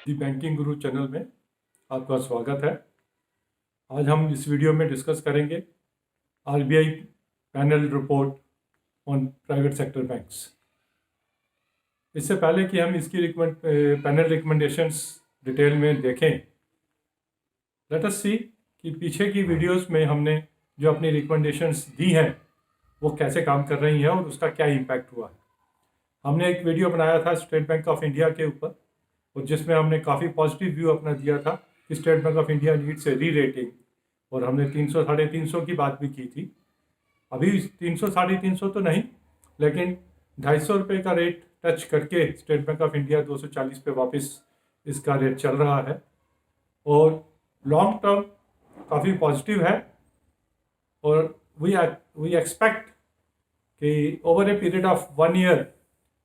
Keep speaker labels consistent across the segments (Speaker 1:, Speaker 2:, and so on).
Speaker 1: दी banking गुरु channel में आपका स्वागत है। आज हम इस वीडियो में डिस्कस करेंगे RBI panel report on private sector banks. इससे पहले कि हम इसकी पैनल रिकमेंडेशंस डिटेल में देखें, लेट अस सी कि पीछे की वीडियोस में हमने जो अपनी रिकमेंडेशंस दी हैं वो कैसे काम कर रही हैं और उसका क्या इम्पैक्ट हुआ है। हमने एक वीडियो बनाया था स्टेट बैंक ऑफ इंडिया के ऊपर, और जिसमें हमने काफ़ी पॉजिटिव व्यू अपना दिया था कि state bank of India needs a री रेटिंग, और हमने 300 350 की बात भी की थी। अभी 300 350 तो नहीं, लेकिन 250 रुपये का रेट टच करके स्टेट बैंक ऑफ इंडिया 240 पे वापस इसका रेट चल रहा है, और लॉन्ग टर्म काफ़ी पॉजिटिव है। और वी एक्सपेक्ट कि over a period of 1 year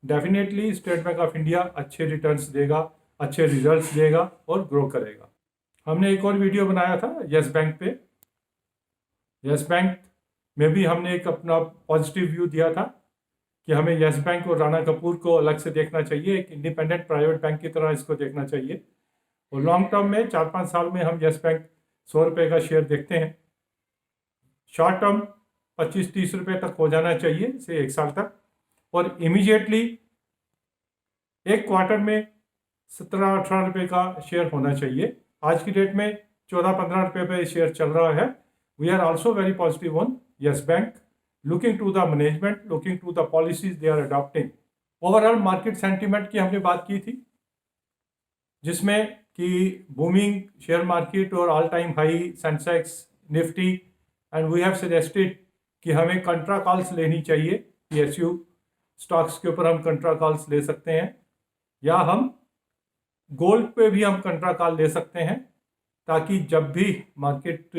Speaker 1: definitely state bank of India अच्छे रिटर्न्स देगा, अच्छे रिजल्ट्स देगा और ग्रो करेगा। हमने एक और वीडियो बनाया था यस बैंक पे। यस बैंक में भी हमने एक अपना पॉजिटिव व्यू दिया था कि हमें यस बैंक और राणा कपूर को अलग से देखना चाहिए, एक इंडिपेंडेंट प्राइवेट बैंक की तरह इसको देखना चाहिए। और लॉन्ग टर्म में 4-5 साल में हम यस बैंक 100 रुपये का शेयर देखते हैं। शॉर्ट टर्म 25-30 रुपये तक हो जाना चाहिए से 1 साल तक, और इमीडिएटली एक क्वार्टर में 17-18 रुपये का शेयर होना चाहिए। आज की डेट में 14-15 रुपये पे शेयर चल रहा है। We are also very positive on Yes Bank, looking to the management, looking to the policies they are adopting. Overall market sentiment की हमने बात की थी, जिसमें कि बूमिंग शेयर मार्केट और all time high Sensex, Nifty, and we have suggested कि हमें कंट्रा कॉल्स लेनी चाहिए। पीएसयू स्टॉक्स के ऊपर हम कंट्रा कॉल्स ले सकते हैं, या हम गोल्ड पे भी हम कंट्रा कॉल ले सकते हैं, ताकि जब भी मार्केट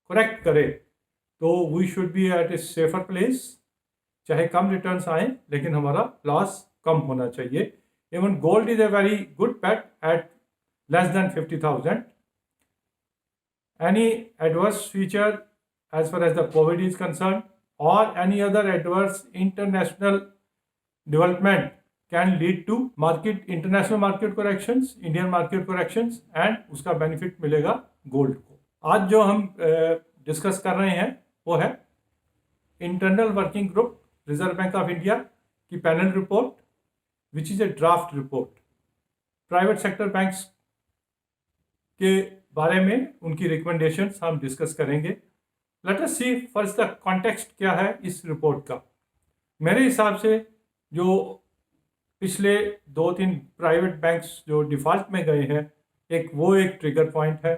Speaker 1: करेक्ट करे तो we should be at a safer place. चाहे कम रिटर्न्स आए लेकिन हमारा लॉस कम होना चाहिए। Even gold is a very good bet at less than 50,000। Any adverse feature as far as the COVID is concerned or any other adverse international development can lead to international market corrections, Indian market corrections, and उसका benefit मिलेगा gold को। आज जो हम discuss कर रहे हैं वो है internal working group Reserve Bank of India की panel report, which is a draft report. Private sector banks के बारे में उनकी रिकमेंडेशंस हम डिस्कस करेंगे। Let us see first the context क्या है इस रिपोर्ट का। मेरे हिसाब से जो पिछले 2-3 प्राइवेट बैंक्स जो डिफॉल्ट में गए हैं, एक ट्रिगर पॉइंट है।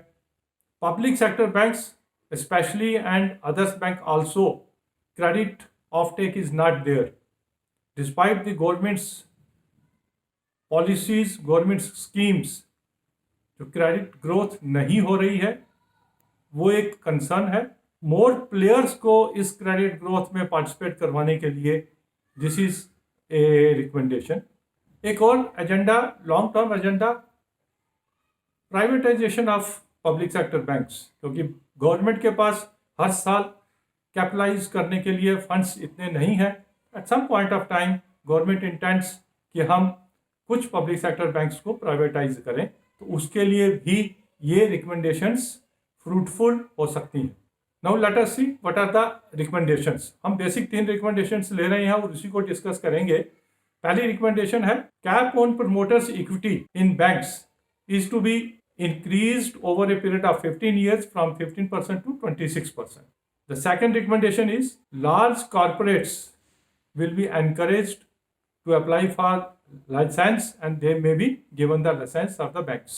Speaker 1: Public sector banks specially and others bank also, credit off take is not there despite the government's policies, government schemes. जो क्रेडिट ग्रोथ नहीं हो रही है वो एक कंसर्न है। मोर प्लेयर्स को इस क्रेडिट ग्रोथ में पार्टिसिपेट करवाने के लिए दिस इज ए रिकमेंडेशन। एक और agenda, long term agenda, privatisation of public sector banks, क्योंकि गवर्नमेंट के पास हर साल कैपिटलाइज करने के लिए फंड्स इतने नहीं हैं। At some point of time government intents कि हम कुछ पब्लिक सेक्टर बैंक्स को प्राइवेटाइज करें, तो उसके लिए भी ये रिकमेंडेशंस फ्रूटफुल हो सकती हैं। Now let us see what are the recommendations. हम बेसिक 3 रिकमेंडेशंस ले रहे हैं और उसी को डिस्कस करेंगे। पहली रिकमेंडेशन है cap on promoters equity in banks is to be increased over a period of 15 years from 15% to 26%. The second recommendation is large corporates will be encouraged to apply for license and they may be given the license of the banks.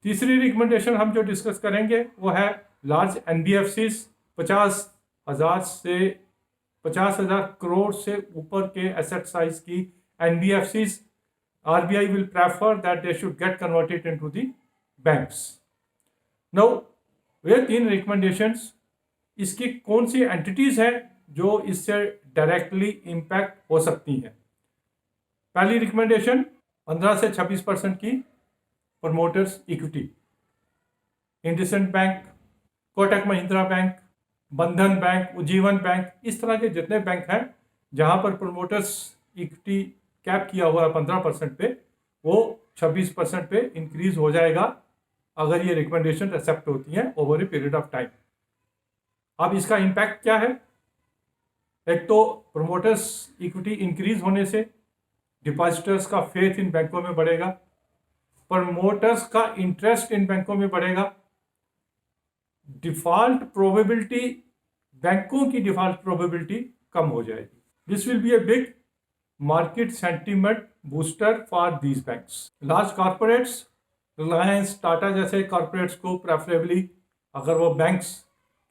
Speaker 1: तीसरी recommendation हम जो discuss करेंगे वो है large NBFCs, 50,000 crore से ऊपर के asset size की NBFCs, RBI will prefer that they should get converted into the banks. Now, way 3 recommendations, इसकी कौन सी एंटिटीज हैं जो इससे डायरेक्टली इम्पैक्ट हो सकती हैं। पहली रिकमेंडेशन 15 से 26% की promoters equity. IndusInd bank, Kotak Mahindra bank, बंधन बैंक, उज्जीवन बैंक, इस तरह के जितने बैंक हैं जहां पर प्रमोटर्स इक्विटी कैप किया हुआ है 15% पे, वो 26% पे इंक्रीज हो जाएगा अगर ये रिकमेंडेशन एक्सेप्ट होती हैं over a period of time. अब इसका इम्पैक्ट क्या है? एक तो प्रोमोटर्स इक्विटी इंक्रीज होने से डिपॉजिटर्स का फेथ इन बैंकों में बढ़ेगा, प्रमोटर्स का इंटरेस्ट इन बैंकों में बढ़ेगा, डिफॉल्ट प्रोबेबिलिटी, बैंकों की डिफॉल्ट प्रोबेबिलिटी कम हो जाएगी। This will be a big market sentiment booster for these banks. Large corporates, Reliance, Tata जैसे कॉर्पोरेट्स को प्रेफरेबली अगर वो बैंक्स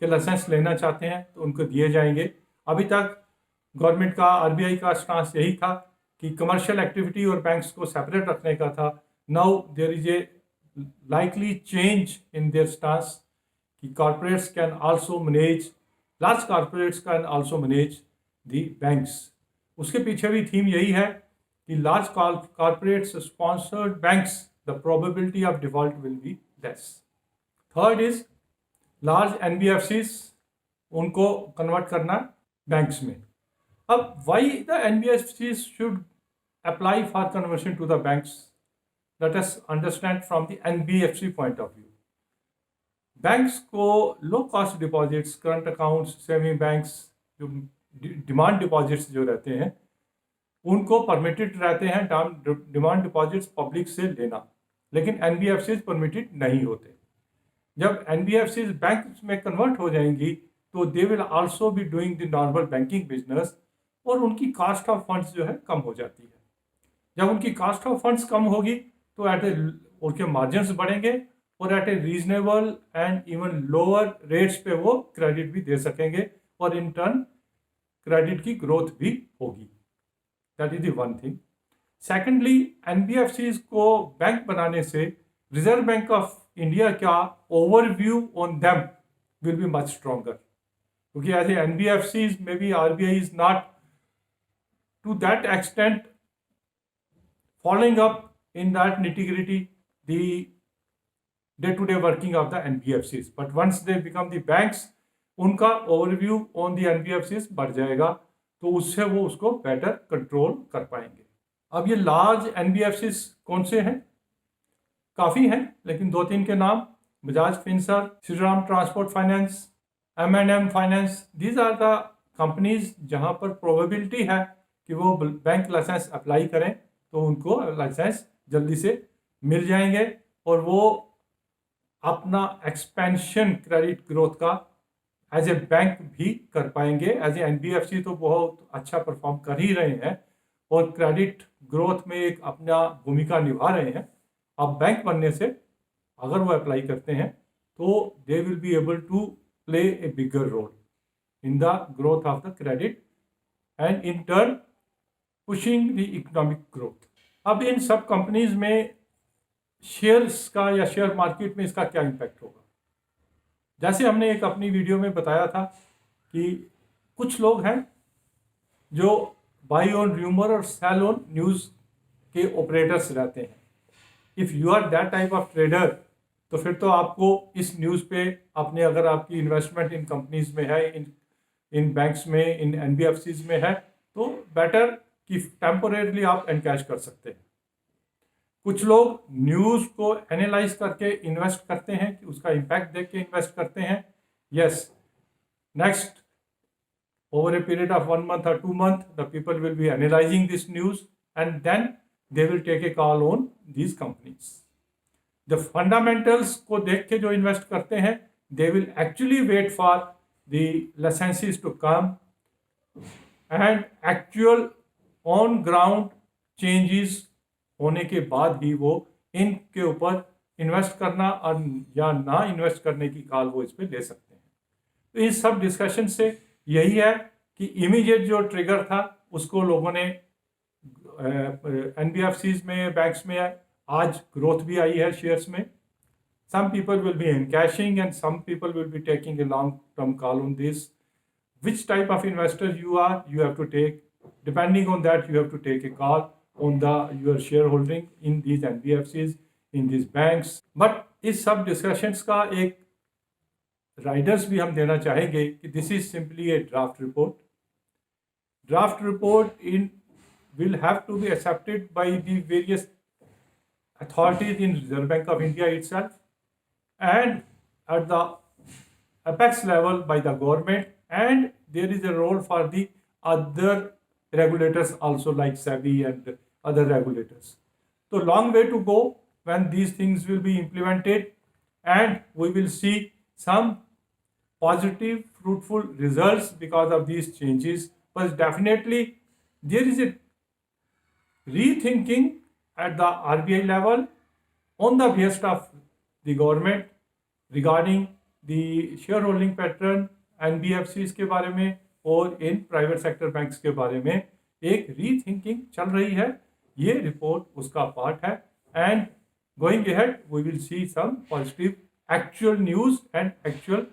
Speaker 1: के लाइसेंस लेना चाहते हैं तो उनको दिए जाएंगे। अभी तक गवर्नमेंट का, आरबीआई का स्टांस यही था कि कमर्शियल एक्टिविटी और बैंक्स को सेपरेट रखने का था। Now there is a likely change in their stance कि corporates can also manage, large corporates can also manage the banks। उसके पीछे भी थीम यही है कि large corporates sponsored banks, the probability of default will be less। Third is large NBFCs, उनको convert करना banks में। अब why the NBFCs should apply for conversion to the banks? Let us understand from the NBFC point of view। Banks को low cost deposits, current accounts, saving banks, जो demand deposits जो रहते हैं उनको permitted रहते हैं डिमांड डिपॉजिट्स पब्लिक से लेना, लेकिन एनबीएफसीज परमिटेड नहीं होते। जब एनबीएफसीज बैंक में कन्वर्ट हो जाएंगी तो they will also be doing the normal banking business और उनकी कास्ट ऑफ फंड्स जो है कम हो जाती है। जब उनकी कास्ट ऑफ फंड्स कम होगी तो उनके मार्जिन्स बढ़ेंगे और at a reasonable and even lower rates पे वो क्रेडिट भी दे सकेंगे और इन टर्न क्रेडिट की ग्रोथ भी होगी। That is the one thing. Secondly, NBFCs को बैंक बनाने से रिजर्व बैंक ऑफ इंडिया का overview on them will be much stronger, क्योंकि as a NBFCs may be RBI is not to that extent following up in that nitty-gritty the day-to-day working of the NBFCs, but once they become the banks, उनका overview on the NBFCs बढ़ जाएगा तो उससे वो उसको better control कर पाएंगे। अब ये लार्ज NBFCs कौन से हैं? काफ़ी हैं, लेकिन दो तीन के नाम: Bajaj Finserv, Shriram transport finance, M&M finance. These are the companies जहाँ पर प्रोबेबिलिटी है कि वो बैंक लाइसेंस अप्लाई करें तो उनको लाइसेंस जल्दी से मिल जाएंगे और वो अपना एक्सपेंशन क्रेडिट ग्रोथ का एज ए बैंक भी कर पाएंगे। एज ए एनबीएफसी तो बहुत अच्छा परफॉर्म कर ही रहे हैं और क्रेडिट ग्रोथ में एक अपना भूमिका निभा रहे हैं। अब बैंक बनने से अगर वो अप्लाई करते हैं तो they will be able to play a bigger role in the growth of the credit and in turn pushing the economic growth. अब इन सब कंपनीज में शेयर्स का या शेयर मार्केट में इसका क्या इम्पैक्ट होगा? जैसे हमने एक अपनी वीडियो में बताया था कि कुछ लोग हैं जो बाई ऑन र्यूमर और सेल ऑन न्यूज़ के ऑपरेटर्स रहते हैं। If you are that type of trader तो फिर तो आपको इस न्यूज़ पे अपने, अगर आपकी इन्वेस्टमेंट इन कंपनीज में है, इन बैंक्स में, इन एनबीएफसीज में है, तो बेटर कि टेम्पोरेरली आप एनकैश कर सकते हैं। कुछ लोग न्यूज़ को एनालाइज करके इन्वेस्ट करते हैं कि उसका इम्पैक्ट देख के इन्वेस्ट करते हैं। Yes, next over a period of 1 month or 2 months the people will be analysing this news and then they will take a call on these companies. The fundamentals को देख के जो इन्वेस्ट करते हैं they will actually wait for the licences to come and actual on ground changes होने के बाद ही वो इनके ऊपर इन्वेस्ट करना और या ना इन्वेस्ट करने की कॉल वो इस पर ले सकते हैं। तो इस सब डिस्कशन से यही है कि इमीडिएट जो ट्रिगर था उसको लोगों ने एनबीएफसीज में, बैंक्स में आज ग्रोथ भी आई है शेयर्स में। Some people will be encashing and some people will be taking a long term call on this. Which type of investor you are, you have to take, depending on that you have to take a call on your shareholding in these NBFCs, in these banks। but इस सब discussions का एक Riders भी हम देना चाहेंगे कि this is simply A draft report. Draft report in will have to be accepted by the various authorities in Reserve Bank of India itself, and at the apex level by the government, and there is a role for the other regulators also, like SEBI and other regulators. So long way to go when these things will be implemented, and we will see some positive fruitful results because of these changes. But definitely there is a rethinking at the RBI level on the behest of the government regarding the shareholding pattern NBFCs के बारे में और in private sector banks के बारे में एक rethinking चल रही है. ये रिपोर्ट उसका पार्ट है, and going ahead we will see some positive actual news and actual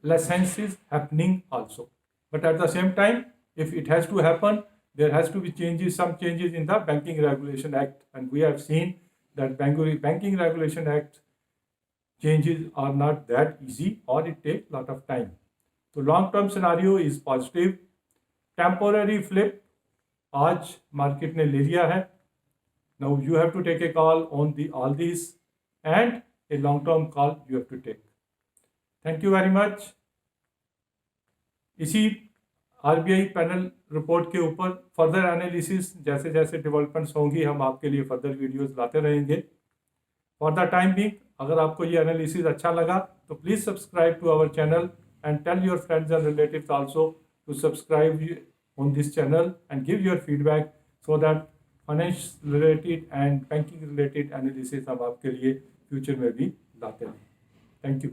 Speaker 1: lessons is happening also. But at the same time, if it has to happen, there has to be changes, some changes in the Banking Regulation Act, and we have seen that Banking Regulation Act changes are not that easy, or it takes a lot of time. So long-term scenario is positive. Temporary flip आज market ने ले लिया है. Now you have to take a call on all these, and a long-term call you have to take. Thank you very much. इसी RBI panel report के ऊपर further analysis जैसे जैसे डेवलपमेंट्स होंगी हम आपके लिए फर्दर वीडियोस लाते रहेंगे. फॉर द टाइम बिंग, अगर आपको ये एनालिसिस अच्छा लगा तो please subscribe to our channel and tell your friends and relatives also to subscribe on this channel and give your feedback so that finance related and banking related analysis हम आपके लिए future में भी लाते हैं. Thank you.